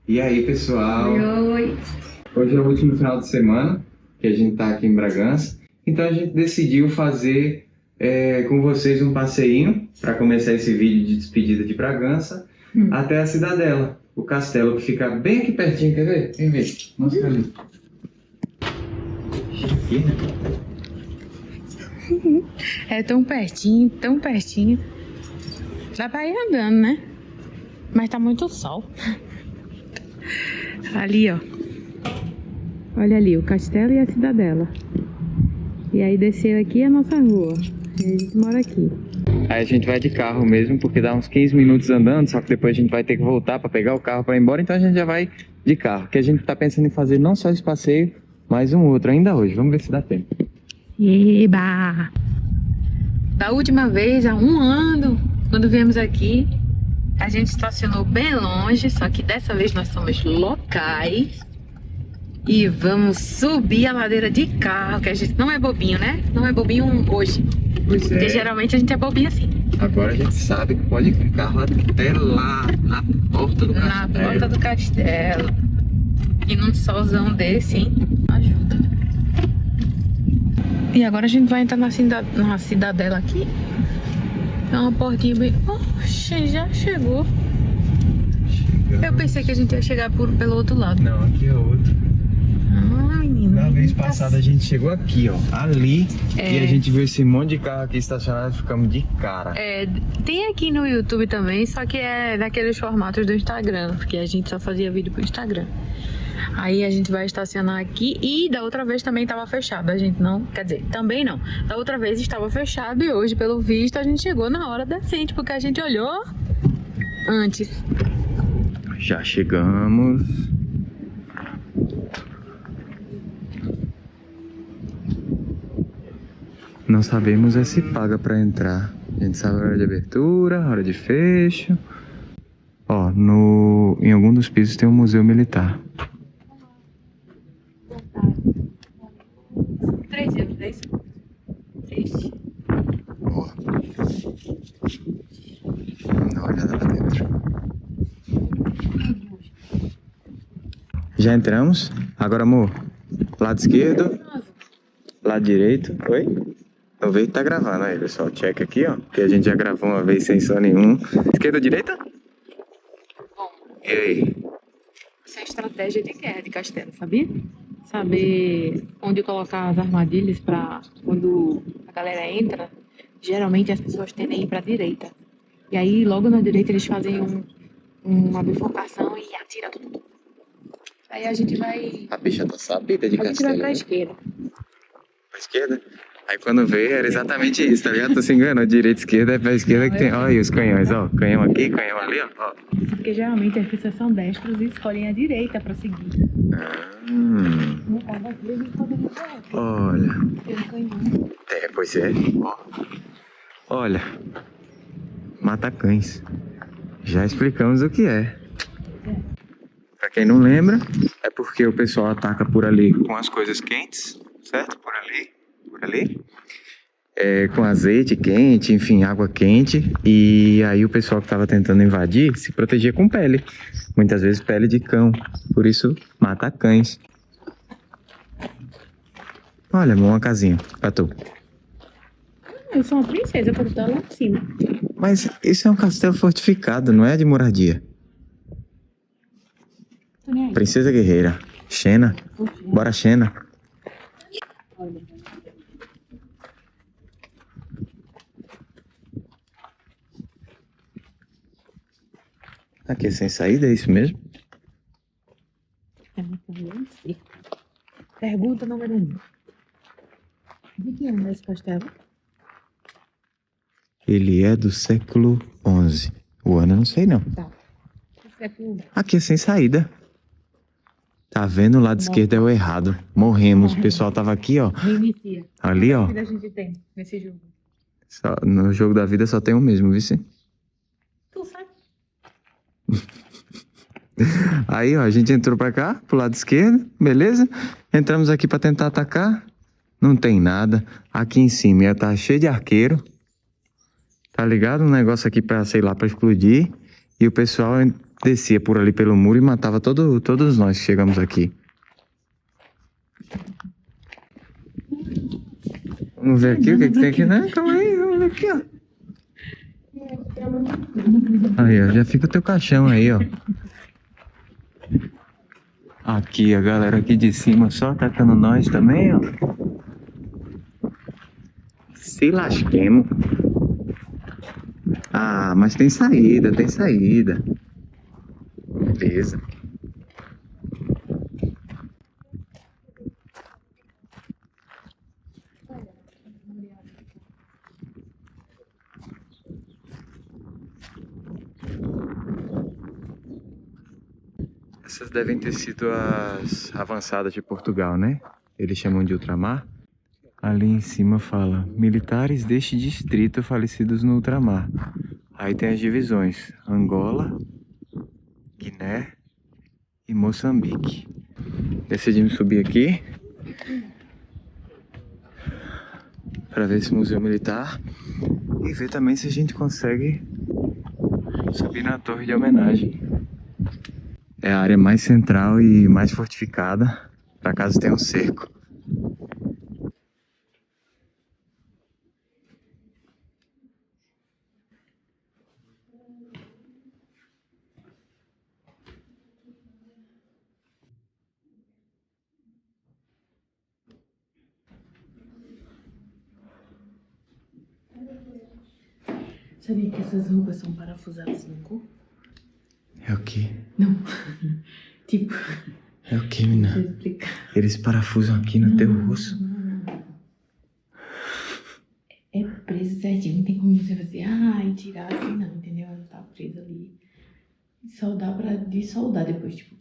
E aí, pessoal? Oi, oi. Hoje é o último final de semana que a gente tá aqui em Bragança. Então a gente decidiu fazer com vocês um passeinho para começar esse vídeo de despedida de Bragança até a Cidadela, o castelo que fica bem aqui pertinho, quer ver? Vem ver, mostra ali. Aqui, né? É tão pertinho, tão pertinho. Dá pra ir andando, né? Mas tá muito sol. Ali, ó. Olha ali, o castelo e a cidadela. E aí desceu aqui a nossa rua. E a gente mora aqui. Aí a gente vai de carro mesmo, porque dá uns 15 minutos andando, só que depois a gente vai ter que voltar para pegar o carro para ir embora, então a gente já vai de carro. Que a gente tá pensando em fazer não só esse passeio, mas um outro ainda hoje. Vamos ver se dá tempo. Eba! Da última vez, há um ano, quando viemos aqui, a gente estacionou bem longe, só que dessa vez nós somos locais. E vamos subir a ladeira de carro, que a gente não é bobinho, né? Não é bobinho hoje. Pois Porque geralmente a gente é bobinho assim. Agora a gente sabe que pode ir com o carro até lá, na porta do Na castelo. porta do castelo. E num solzão desse, hein? Ajuda. E agora a gente vai entrar na cidadela aqui. É uma portinha bem... Oxe, já chegou. Eu pensei que a gente ia chegar pelo outro lado. Não, aqui é outro. Ah, menino. Na vez passada a gente chegou aqui, ó, ali, É. e a gente viu esse monte de carro aqui estacionado e ficamos de cara. É, tem aqui no YouTube também, só que é daqueles formatos do Instagram, porque a gente só fazia vídeo pro Instagram. Aí a gente vai estacionar aqui e da outra vez também estava fechado, a gente não, quer dizer, também não. Da outra vez estava fechado e hoje, pelo visto, a gente chegou na hora decente, porque a gente olhou antes. Já chegamos. Não sabemos se paga pra entrar. A gente sabe a hora de abertura, a hora de fecho. Ó, em algum dos pisos tem um museu militar. 3 euros, é isso? 3. Ó. Vamos dar uma olhada lá dentro. Já entramos. Agora, amor, lado esquerdo, lado direito. Oi? O vídeo tá gravando aí, pessoal. Check aqui, ó. Que a gente já gravou uma vez sem som nenhum. Esquerda ou direita? Bom, E aí? isso é estratégia de guerra de castelo, sabia? Saber onde colocar as armadilhas para quando a galera entra, geralmente as pessoas tendem a ir para a direita. E aí, logo na direita, eles fazem uma bifurcação e atira tudo. Aí a gente vai. A bicha tá sabida de A gente vai castelo. pra Né? esquerda. Pra esquerda? Aí quando vê, era exatamente isso, tá ligado? Tô se enganando. Direita, esquerda, é pra esquerda que tem. Olha aí os canhões, ó. Canhão aqui, canhão ali, ó. Porque geralmente as pessoas são destros e escolhem a direita pra seguir. No caso aqui, a gente poderia falar. Olha. Pelo canhão. É, pois é. Ó. Olha. Mata-cães. Já explicamos o que é. Pra quem não lembra, é porque o pessoal ataca por ali com as coisas quentes, certo? Por ali. Com azeite quente, enfim, água quente. E aí o pessoal que estava tentando invadir se protegia com pele. Muitas vezes pele de cão. Por isso, mata cães. Olha, uma casinha pra tu. Eu sou uma princesa, eu quero estar lá em cima. Mas isso é um castelo fortificado, não é de moradia. Tô nem aí. Princesa guerreira. Xena. Bora, Xena. Olha. Aqui é sem saída, é isso mesmo? Pergunta número 1. De que ano é esse castelo? Ele é do século XI. O ano eu não sei não. Tá. Século... Aqui é sem saída. Tá vendo? O lado esquerdo é o errado. Morremos. O pessoal tava aqui, ó. Reinicia. Ali, ó. O que a gente tem nesse jogo? No jogo da vida só tem o mesmo, viu? Tu sabe? Aí, ó, a gente entrou pra cá, pro lado esquerdo, beleza? Entramos aqui pra tentar atacar. Não tem nada. Aqui em cima ia tá cheio de arqueiro. Tá ligado? Um negócio aqui pra, sei lá, pra explodir. E o pessoal descia por ali pelo muro e matava todos nós que chegamos aqui. Vamos ver aqui o que tem aqui, né? Calma aí, vamos ver aqui, ó. Aí, ó, já fica o teu caixão aí, ó. Aqui, a galera aqui de cima só atacando nós também, ó. Se lasquemos. Ah, mas tem saída, tem saída. Beleza. Essas devem ter sido as avançadas de Portugal, né? Eles chamam de ultramar. Ali em cima fala, militares deste distrito falecidos no ultramar. Aí tem as divisões, Angola, Guiné e Moçambique. Decidimos subir aqui para ver esse museu militar e ver também se a gente consegue subir na torre de homenagem. É a área mais central e mais fortificada, para caso tenha um cerco. Sabia que essas roupas são parafusadas no corpo? É o quê? Não. Tipo, É o quê, deixa eu menina? explicar. Eles parafusam aqui no teu rosto. É preso certinho, não tem como você fazer, e tirar assim não, entendeu? Ela tá presa ali. Só dá pra dissoldar depois, tipo,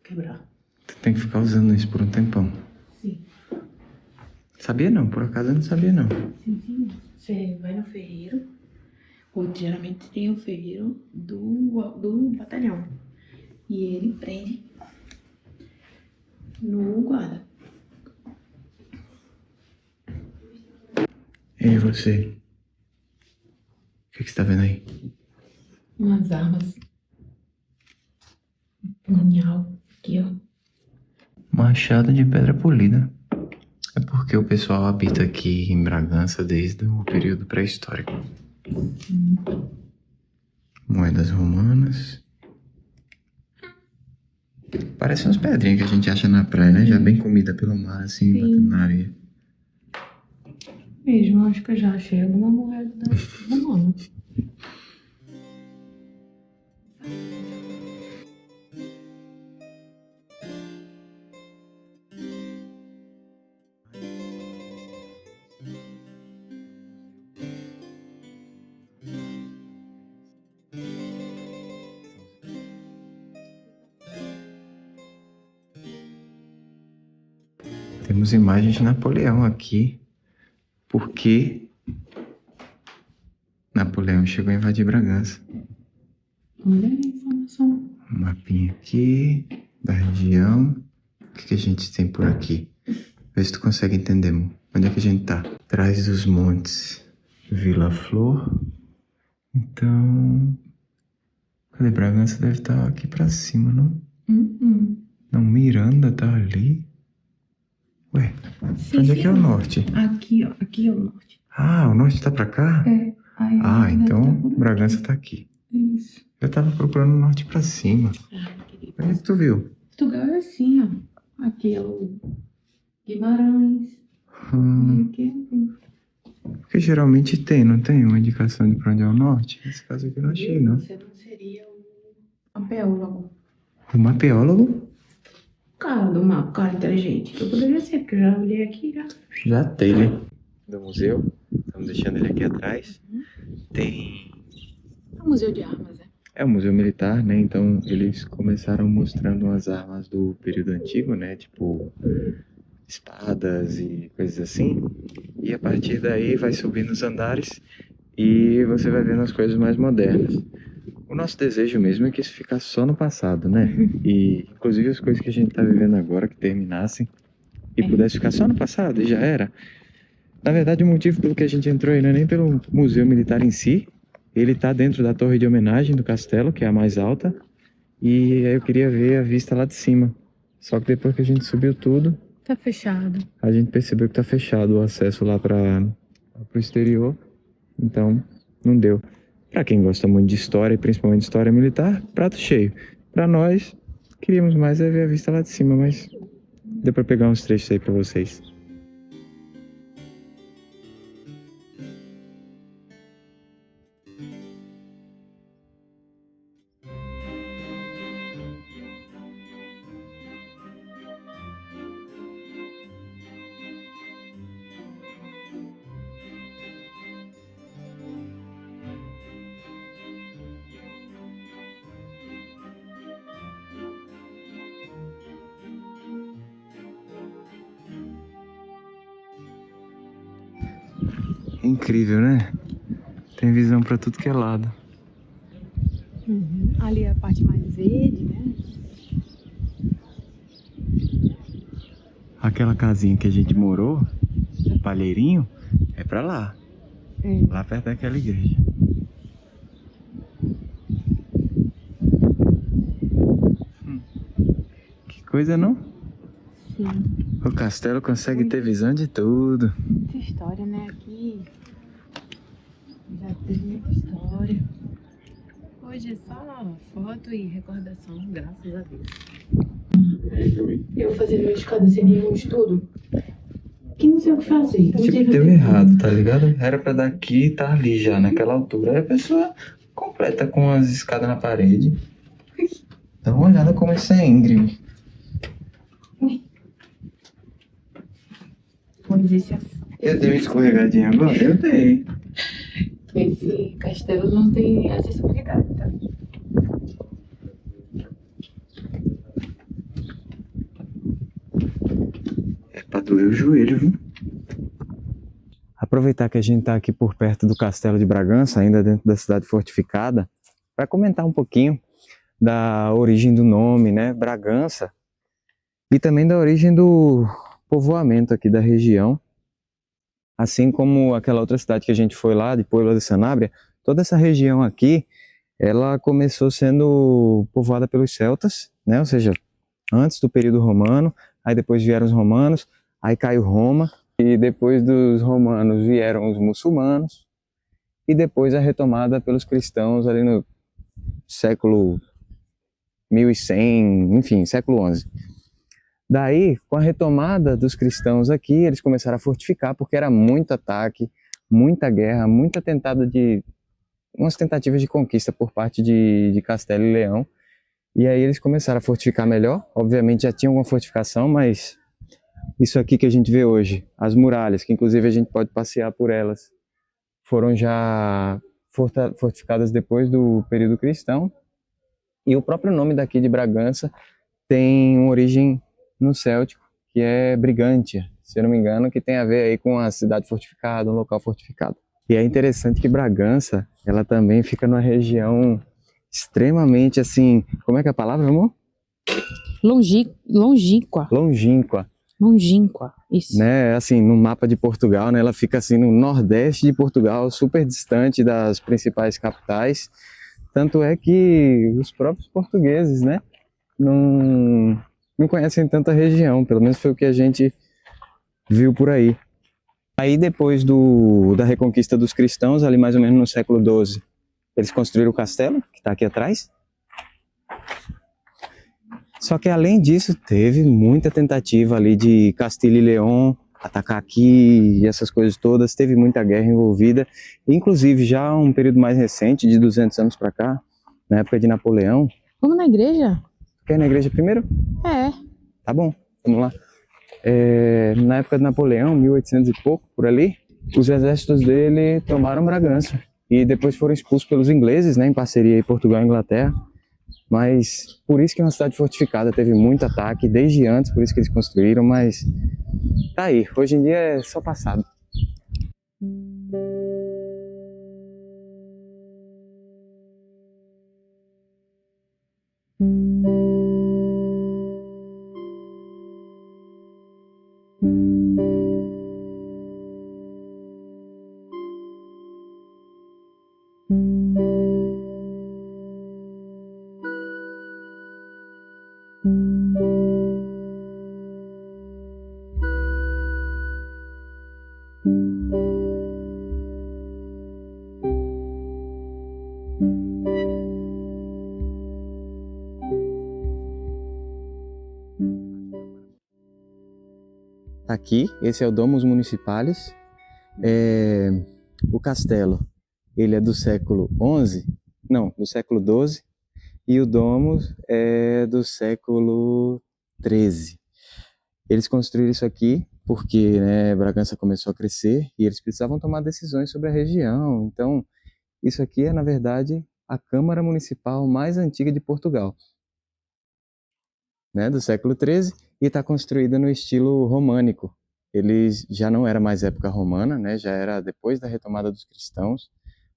quebrar. Tu tem que ficar usando isso por um tempão. Sim. Sabia não, por acaso eu não sabia não. Sim. Você vai no ferreiro, ou geralmente tem o ferreiro do batalhão. E ele prende no guarda. E você? O que você tá vendo aí? Umas armas. Punhal. Aqui, ó. Machado de pedra polida. É porque o pessoal habita aqui em Bragança desde o período pré-histórico. Moedas romanas. Parece umas pedrinhas que a gente acha na praia, né? Já bem comida pelo mar, assim, Sim. batendo na areia. Mesmo, acho que eu já achei alguma moeda romana. Temos imagens de Napoleão aqui. Porque Napoleão chegou a invadir Bragança. Olha a informação. Um mapinha aqui da região. O que a gente tem por aqui? Vê se tu consegue entender, amor. Onde é que a gente tá? Atrás dos montes. Vila Flor. Então... Cadê? Bragança deve estar aqui pra cima, não? Não, Miranda tá ali. Ué, Sim, onde é sim. que é o norte? Aqui, ó. Aqui é o norte. Ah, o norte tá pra cá? É. Aí a gente deve Então tá por aqui. Bragança tá aqui. Isso. Eu tava procurando o norte pra cima. Querido. Onde é que tu viu? Portugal é assim, ó. Aqui é o Guimarães. Aqui é assim. Porque geralmente tem, não tem uma indicação de pra onde é o norte? Nesse caso aqui eu não achei, não. Você não seria o mapeólogo. O mapeólogo? Cara do mapa, cara inteligente. Eu poderia ser, porque eu já olhei aqui já. Já tem, né? Do museu. Estamos deixando ele aqui atrás. Tem... É um museu de armas, né? É um museu militar, né? Então eles começaram mostrando umas armas do período antigo, né? Tipo espadas e coisas assim. E a partir daí vai subindo os andares e você vai vendo as coisas mais modernas. O nosso desejo mesmo é que isso ficasse só no passado, né? E inclusive as coisas que a gente tá vivendo agora que terminassem e pudesse ficar só no passado e já era. Na verdade, o motivo pelo que a gente entrou aí não é nem pelo museu militar em si, ele tá dentro da torre de homenagem do castelo, que é a mais alta. E aí eu queria ver a vista lá de cima. Só que depois que a gente subiu tudo, Tá fechado. a gente percebeu que tá fechado o acesso lá pro exterior. Então, não deu. Pra quem gosta muito de história, e principalmente de história militar, prato cheio. Pra nós, queríamos mais ver a vista lá de cima, mas deu pra pegar uns trechos aí pra vocês. Incrível, né? Tem visão pra tudo que é lado. Ali é a parte mais verde, né? Aquela casinha que a gente morou, o palheirinho, é pra lá. Lá perto daquela igreja. Que coisa, não? Sim. O castelo consegue ter visão de tudo. Muita história, né? Aqui já teve muita história. Hoje é só foto e recordação, graças a Deus. Eu fazendo uma escada sem nenhum estudo, que não sei o que fazer. Tipo, deu errado, tá ligado? Era pra daqui e tá ali já, naquela altura. Aí a pessoa completa com as escadas na parede. Dá uma olhada como isso é íngreme. Pois Eu dei uma escorregadinha agora? Eu dei. esse castelo não tem acessibilidade, tá? É pra doer o joelho, viu? Aproveitar que a gente tá aqui por perto do Castelo de Bragança, ainda dentro da cidade fortificada, para comentar um pouquinho da origem do nome, né, Bragança, e também da origem do povoamento aqui da região. Assim como aquela outra cidade que a gente foi lá, de Puebla de Sanabria, toda essa região aqui, ela começou sendo povoada pelos celtas, né, ou seja, antes do período romano, aí depois vieram os romanos, aí caiu Roma, e depois dos romanos vieram os muçulmanos, e depois a retomada pelos cristãos ali no século 1100, enfim, século 11. Daí, com a retomada dos cristãos aqui, eles começaram a fortificar, porque era muito ataque, muita guerra, umas tentativas de conquista por parte de Castelo e Leão. E aí eles começaram a fortificar melhor. Obviamente já tinha uma fortificação, mas isso aqui que a gente vê hoje, as muralhas, que inclusive a gente pode passear por elas, foram já fortificadas depois do período cristão. E o próprio nome daqui de Bragança tem uma origem no céltico, que é Brigantia, se eu não me engano, que tem a ver aí com a cidade fortificada, um local fortificado. E é interessante que Bragança, ela também fica numa região extremamente assim, como é que é a palavra, amor? Longínqua. Longínqua, isso. Né, assim, no mapa de Portugal, né, ela fica assim no nordeste de Portugal, super distante das principais capitais. Tanto é que os próprios portugueses, né, não conhecem tanta região, pelo menos foi o que a gente viu por aí. Aí depois da reconquista dos cristãos, ali mais ou menos no século XII, eles construíram o castelo, que está aqui atrás. Só que além disso, teve muita tentativa ali de Castilho e León atacar aqui e essas coisas todas, teve muita guerra envolvida, inclusive já um período mais recente, de 200 anos para cá, na época de Napoleão. Vamos na igreja? Quer ir na igreja primeiro? É. Tá bom, vamos lá. Na época de Napoleão, 1800 e pouco, por ali, os exércitos dele tomaram Bragança e depois foram expulsos pelos ingleses, né, em parceria em Portugal e Inglaterra. Mas por isso que é uma cidade fortificada, teve muito ataque desde antes, por isso que eles construíram, mas tá aí, hoje em dia é só passado. Aqui, esse é o Domus Municipalis. O castelo, ele é do século XI, não, do século XII, e o Domus é do século XIII. Eles construíram isso aqui porque, né, Bragança começou a crescer e eles precisavam tomar decisões sobre a região. Então, isso aqui é, na verdade, a Câmara Municipal mais antiga de Portugal, né, do século XIII, e está construída no estilo românico. Eles já não era mais época romana, né, já era depois da retomada dos cristãos,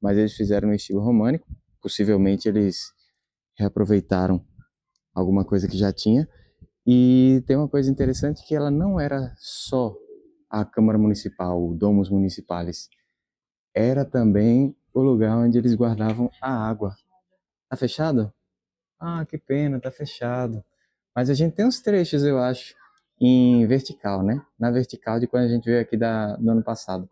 mas eles fizeram no estilo românico. Possivelmente eles reaproveitaram alguma coisa que já tinha. E tem uma coisa interessante, que ela não era só a Câmara Municipal, o Domus Municipalis, era também o lugar onde eles guardavam a água. Tá fechado? Ah, que pena, tá fechado. Mas a gente tem uns trechos, eu acho, em vertical, né? Na vertical de quando a gente veio aqui do ano passado.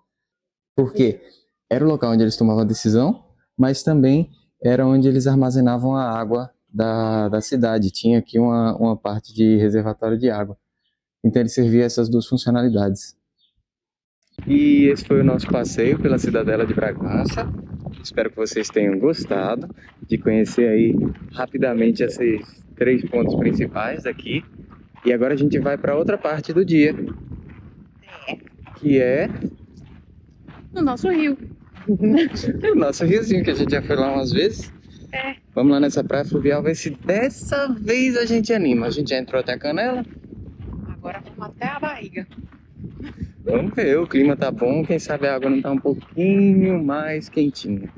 Por quê? Era o local onde eles tomavam a decisão, mas também era onde eles armazenavam a água da cidade. Tinha aqui uma parte de reservatório de água. Então ele servia essas duas funcionalidades. E esse foi o nosso passeio pela Cidadela de Bragança. Espero que vocês tenham gostado de conhecer aí rapidamente esses 3 pontos principais aqui. E agora a gente vai para outra parte do dia, que é No nosso rio. o nosso riozinho, que a gente já foi lá umas vezes. É. Vamos lá nessa praia fluvial, ver se dessa vez a gente anima. A gente já entrou até a canela. Agora vamos até a barriga. Vamos ver, o clima tá bom, quem sabe a água não tá um pouquinho mais quentinha.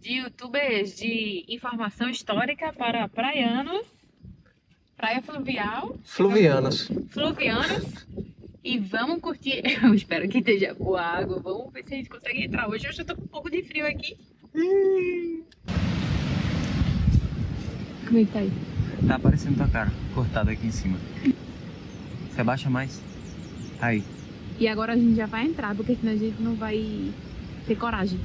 De youtubers de informação histórica para praianos, praia fluvial, Fluvianos. fluvianos, e vamos curtir. Eu espero que esteja boa água. Vamos ver se a gente consegue entrar hoje. Eu já tô com um pouco de frio aqui. Como é que tá aí? Tá aparecendo tua cara, cortada aqui em cima. Você abaixa mais. Aí. E agora a gente já vai entrar, porque senão a gente não vai ter coragem.